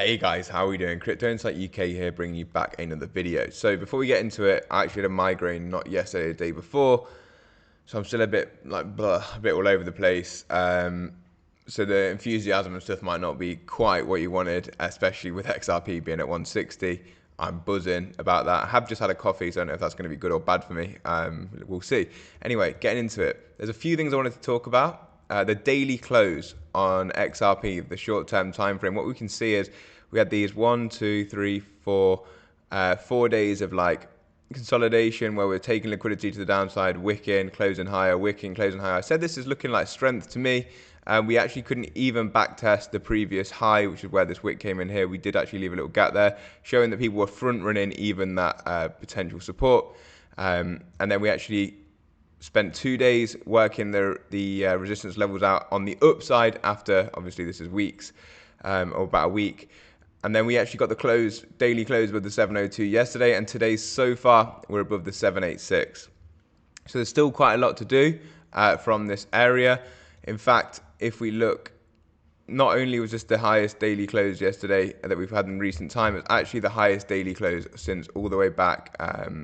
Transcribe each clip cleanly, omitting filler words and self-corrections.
Hey guys, how are we doing? Crypto Insight UK here, bringing you back another video. So before we get into it, I actually had a migraine not yesterday, the day before, so I'm still a bit like blah, a bit all over the place. So the enthusiasm and stuff might not be quite what you wanted, especially with XRP being at 160. I'm buzzing about that. I have just had a coffee, so I don't know if that's going to be good or bad for me. We'll see. Anyway, getting into it. There's a few things I wanted to talk about. The daily close on XRP, the short-term time frame. What we can see is we had these 4 days of like consolidation where we're taking liquidity to the downside, wicking, closing higher, wicking, closing higher. I said this is looking like strength to me. We actually couldn't even back test the previous high, which is where this wick came in here. We did actually leave a little gap there, showing that people were front running even that potential support. And then we actually spent 2 days working the resistance levels out on the upside after, obviously this is weeks, or about a week. And then we actually got the daily close with the 702 yesterday, and today so far we're above the 786. So there's still quite a lot to do from this area. In fact, if we look, not only was this the highest daily close yesterday that we've had in recent time, it's actually the highest daily close since all the way back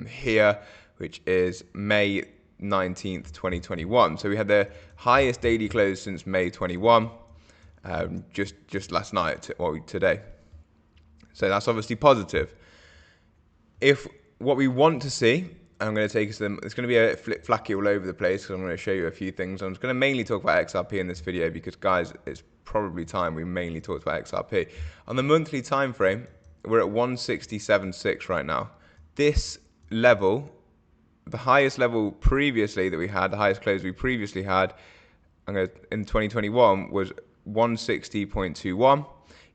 here, which is May 19th, 2021. So we had the highest daily close since May 21, just last night, or today. So that's obviously positive. If what we want to see, I'm going to take us to them, it's going to be a flacky all over the place because I'm going to show you a few things. I'm just going to mainly talk about XRP in this video because, guys, it's probably time we mainly talked about XRP. On the monthly time frame, we're at 167.6 right now. This level, the highest level previously that we had, the highest close we previously had in 2021 was 160.21.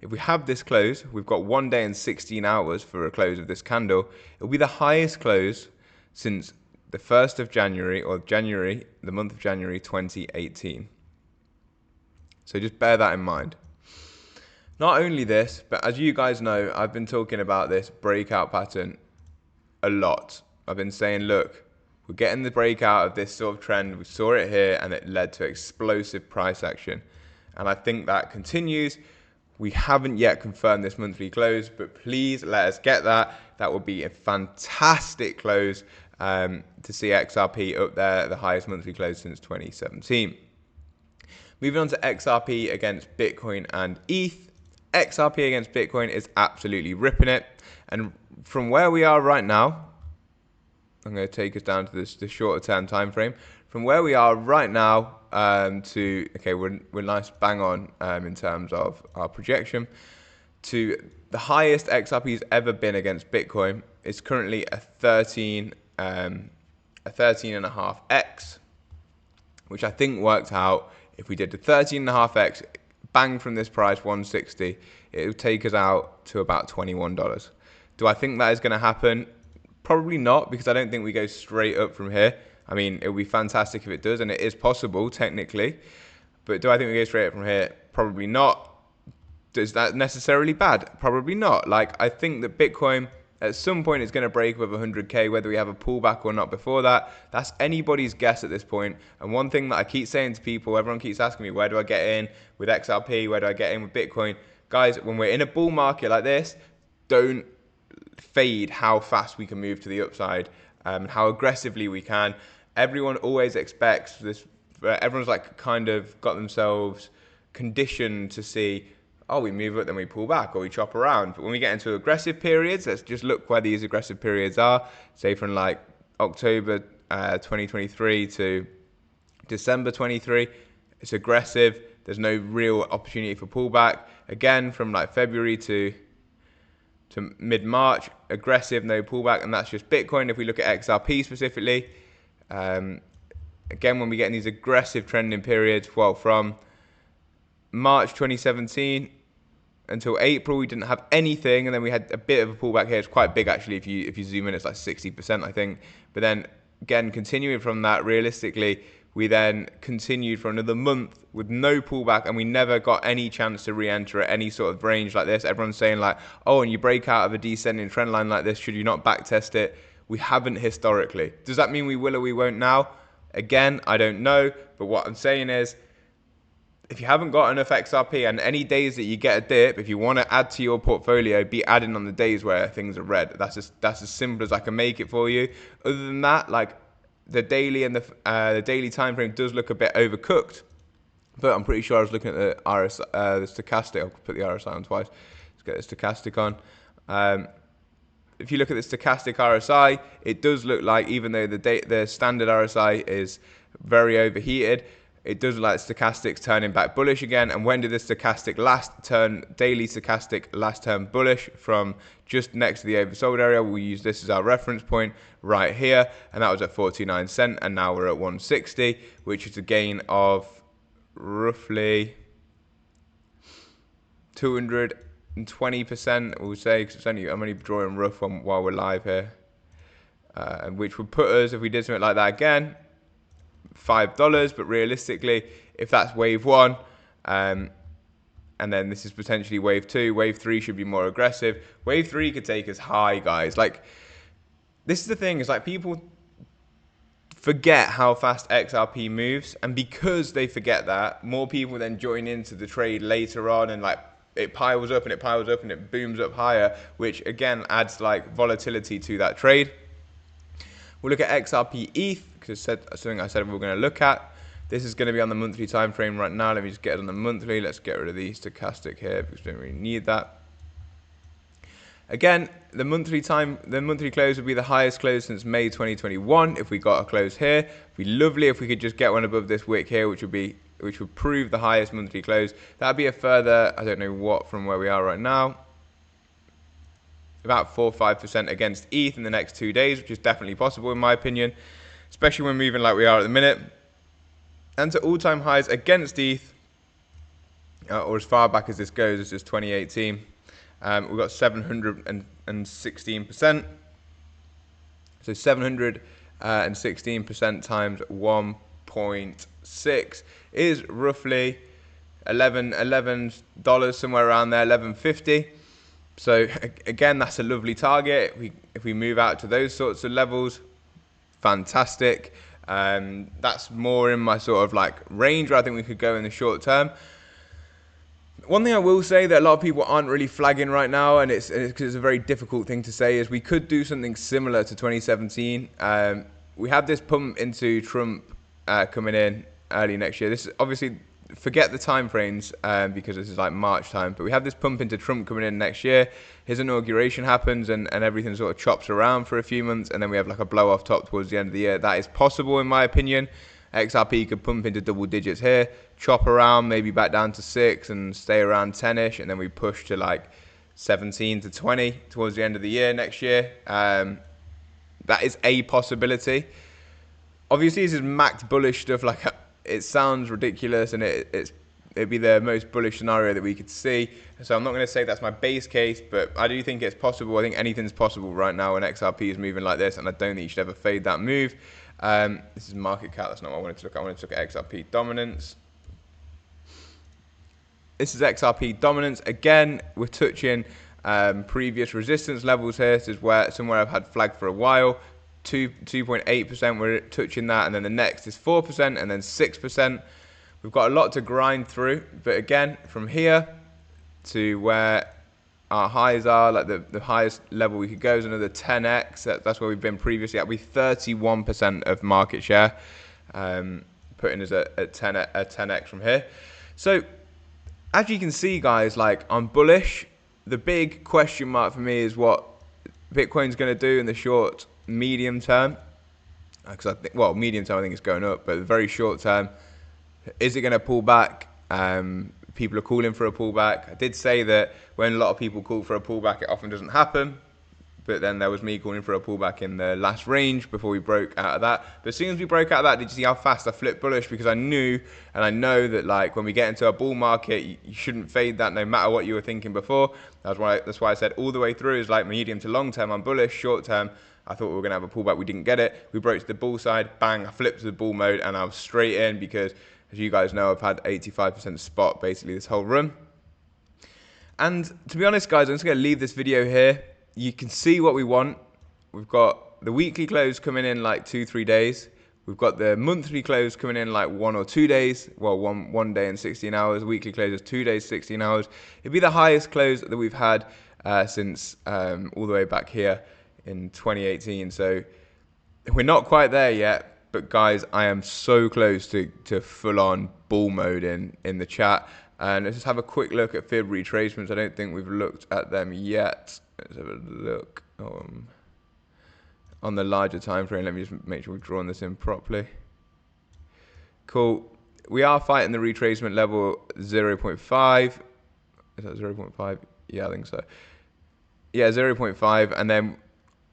If we have this close, we've got 1 day and 16 hours for a close of this candle. It'll be the highest close since the 1st of January, or January, the month of January 2018. So just bear that in mind. Not only this, but as you guys know, I've been talking about this breakout pattern a lot. I've been saying, look, we're getting the breakout of this sort of trend. We saw it here and it led to explosive price action. And I think that continues. We haven't yet confirmed this monthly close, but please let us get that. That would be a fantastic close to see XRP up there, the highest monthly close since 2017. Moving on to XRP against Bitcoin and ETH. XRP against Bitcoin is absolutely ripping it. And from where we are right now, I'm going to take us down to the shorter term time frame. From where we are right now we're nice bang on in terms of our projection to the highest XRP's ever been against Bitcoin. It's currently a 13.5x, which I think worked out. If we did the 13.5x bang from this price 160, it would take us out to about $21. Do I think that is going to happen? Probably not, because I don't think we go straight up from here. I mean, it would be fantastic if it does, and it is possible technically. But do I think we go straight up from here? Probably not. Is that necessarily bad? Probably not. Like, I think that Bitcoin at some point is going to break above 100K, whether we have a pullback or not before that. That's anybody's guess at this point. And one thing that I keep saying to people, everyone keeps asking me, where do I get in with XRP? Where do I get in with Bitcoin? Guys, when we're in a bull market like this, don't fade how fast we can move to the upside, how aggressively we can. Everyone always expects this. Everyone's like kind of got themselves conditioned to see, oh, we move up, then we pull back, or we chop around. But when we get into aggressive periods, let's just look where these aggressive periods are. Say from like October 2023 to December 23, it's aggressive. There's no real opportunity for pullback. Again, from like February to mid-March, aggressive, no pullback, and that's just Bitcoin. If we look at XRP specifically, again, when we get in these aggressive trending periods, well, from March 2017 until April, we didn't have anything, and then we had a bit of a pullback here. It's quite big, actually. If you zoom in, it's like 60%, I think. But then, again, continuing from that, realistically, we then continued for another month with no pullback, and we never got any chance to re-enter at any sort of range like this. Everyone's saying like, oh, and you break out of a descending trend line like this, should you not backtest it? We haven't historically. Does that mean we will or we won't now? Again, I don't know. But what I'm saying is, if you haven't got enough XRP and any days that you get a dip, if you want to add to your portfolio, be adding on the days where things are red. That's as simple as I can make it for you. Other than that, like the daily and the daily time frame does look a bit overcooked, but I'm pretty sure I was looking at the the stochastic. I'll put the RSI on twice. Let's get the stochastic on. If you look at the stochastic RSI, it does look like, even though the standard RSI is very overheated, it does look like the stochastic's turning back bullish again. And when did the stochastic daily stochastic last turn bullish? From just next to the oversold area. We'll use this as our reference point right here, and that was at 49 cents, and now we're at 160, which is a gain of roughly 220%, we'll say, because I'm only drawing rough while we're live here, which would put us, if we did something like that again, $5. But realistically, if that's wave one, and then this is potentially wave two, wave three should be more aggressive. Wave three could take us high, guys. Like, this is the thing, is like people forget how fast XRP moves, and because they forget that, more people then join into the trade later on, and like it piles up and it piles up and it booms up higher, which again adds like volatility to that trade. We'll look at XRP ETH, because it's something I said we were going to look at. This is going to be on the monthly time frame right now. Let me just get it on the monthly. Let's get rid of the stochastic here because we don't really need that. Again, the monthly close would be the highest close since May 2021. If we got a close here, it'd be lovely if we could just get one above this wick here, which would prove the highest monthly close. That'd be a further, I don't know what, from where we are right now, about 4 or 5% against ETH in the next 2 days, which is definitely possible in my opinion, especially when moving like we are at the minute. And to all-time highs against ETH, or as far back as this goes, this is 2018. We've got 716%. So 716% times 1.6 is roughly $11 somewhere around there, $11.50. So again, that's a lovely target. If we move out to those sorts of levels, fantastic. That's more in my sort of like range where I think we could go in the short term. One thing I will say that a lot of people aren't really flagging right now, and it's a very difficult thing to say, is we could do something similar to 2017. We have this pump into Trump coming in early next year. This is obviously, forget the time frames because this is like March time, but we have this pump into Trump coming in next year. His inauguration happens and everything sort of chops around for a few months, and then we have like a blow off top towards the end of the year. That is possible in my opinion. XRP could pump into double digits here, chop around, maybe back down to 6 and stay around 10ish, and then we push to like 17 to 20 towards the end of the year next year. That is a possibility. Obviously, this is maxed bullish stuff. Like, it sounds ridiculous, and it'd be the most bullish scenario that we could see. So I'm not going to say that's my base case, but I do think it's possible. I think anything's possible right now when XRP is moving like this, and I don't think you should ever fade that move. This is market cap. That's not what I wanted to look at. I wanted to look at XRP dominance. This is XRP dominance. Again, we're touching previous resistance levels here. This is somewhere I've had flagged for a while. 2.8%, we're touching that, and then the next is 4% and then 6%. We've got a lot to grind through, but again, from here to where our highs are, like the highest level we could go is another 10x. That's where we've been previously at. We're 31% of market share, putting us at 10x from here. So as you can see, guys, like, I'm bullish. The big question mark for me is what Bitcoin's going to do in the short, medium term. Because I think, well, medium term I think it's going up, but the very short term, is it going to pull back? People are calling for a pullback. I did say that when a lot of people call for a pullback, it often doesn't happen. But then there was me calling for a pullback in the last range before we broke out of that. But as soon as we broke out of that, did you see how fast I flipped bullish? Because I knew, and I know that, like, when we get into a bull market, you shouldn't fade that no matter what you were thinking before. That's why I said all the way through is like medium to long term, I'm bullish. Short term, I thought we were going to have a pullback. We didn't get it. We broke to the bull side. Bang, I flipped to the bull mode, and I was straight in because, as you guys know, I've had 85% spot basically this whole run. And to be honest, guys, I'm just going to leave this video here. You can see what we want. We've got the weekly close coming in like 2-3 days. We've got the monthly close coming in like 1 or 2 days. Well, one day and 16 hours. Weekly close is 2 days, 16 hours. It'd be the highest close that we've had since all the way back here in 2018. So we're not quite there yet. But guys, I am so close to full-on bull mode in the chat. And let's just have a quick look at fib retracements. I don't think we've looked at them yet. Let's have a look. On the larger time frame, let me just make sure we've drawn this in properly. Cool. We are fighting the retracement level 0.5. Is that 0.5? Yeah, I think so. Yeah, 0.5. And then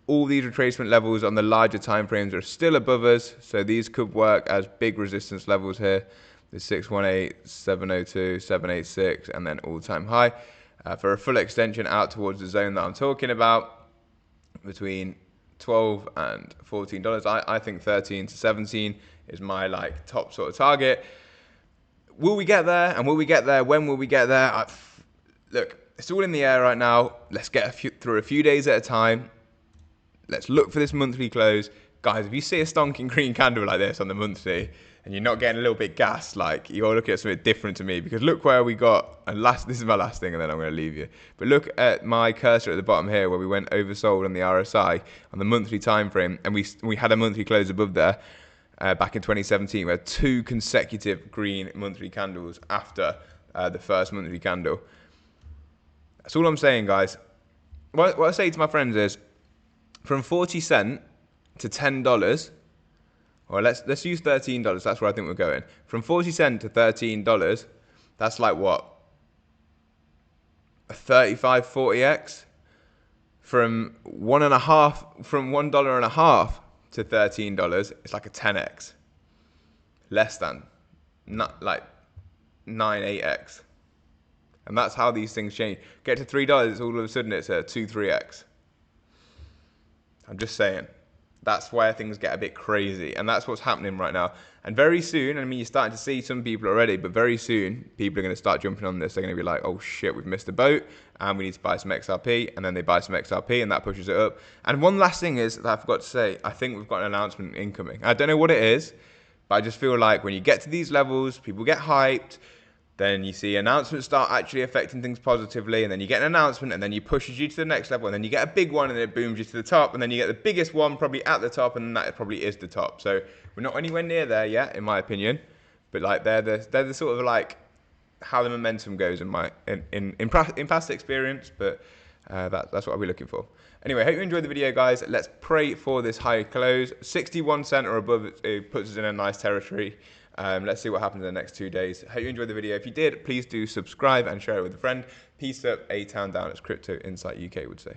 all these retracement levels on the larger time frames are still above us. So these could work as big resistance levels here. The 618, 702, 786, and then all-time high. For a full extension out towards the zone that I'm talking about, between $12 and $14. I think 13 to 17 is my like top sort of target. Will we get there? And will we get there? When will we get there? Look, it's all in the air right now. Let's get through a few days at a time. Let's look for this monthly close. Guys, if you see a stonking green candle like this on the monthly and you're not getting a little bit gassed, like you're looking at something different to me, because look where we got, and this is my last thing and then I'm going to leave you. But look at my cursor at the bottom here where we went oversold on the RSI on the monthly time frame, and we had a monthly close above there back in 2017. We had 2 consecutive green monthly candles after the first monthly candle. That's all I'm saying, guys. What I say to my friends is, from 40 cents to $10, or let's use $13. That's where I think we're going. From 40 cents to $13, that's like what? A 35, 40x. From $1.50 to $13, it's like a 10x. Less than, not like 9, 8x. And that's how these things change. Get to $3, it's all of a sudden it's a 2, 3x. I'm just saying. That's where things get a bit crazy. And that's what's happening right now. And very soon, I mean, you're starting to see some people already, but very soon, people are going to start jumping on this. They're going to be like, oh shit, we've missed the boat, and we need to buy some XRP. And then they buy some XRP, and that pushes it up. And one last thing is, that I forgot to say, I think we've got an announcement incoming. I don't know what it is, but I just feel like when you get to these levels, people get hyped. Then you see announcements start actually affecting things positively, and then you get an announcement, and then you pushes you to the next level, and then you get a big one, and it booms you to the top, and then you get the biggest one probably at the top, and that probably is the top. So we're not anywhere near there yet, in my opinion, but like they're the sort of like how the momentum goes in past experience, but that's what I'll be looking for. Anyway, hope you enjoyed the video, guys. Let's pray for this high close. 61 cents or above, it puts us in a nice territory. Let's see what happens in the next 2 days. Hope you enjoyed the video. If you did, please do subscribe and share it with a friend. Peace up, A-Town down, as Crypto Insight UK would say.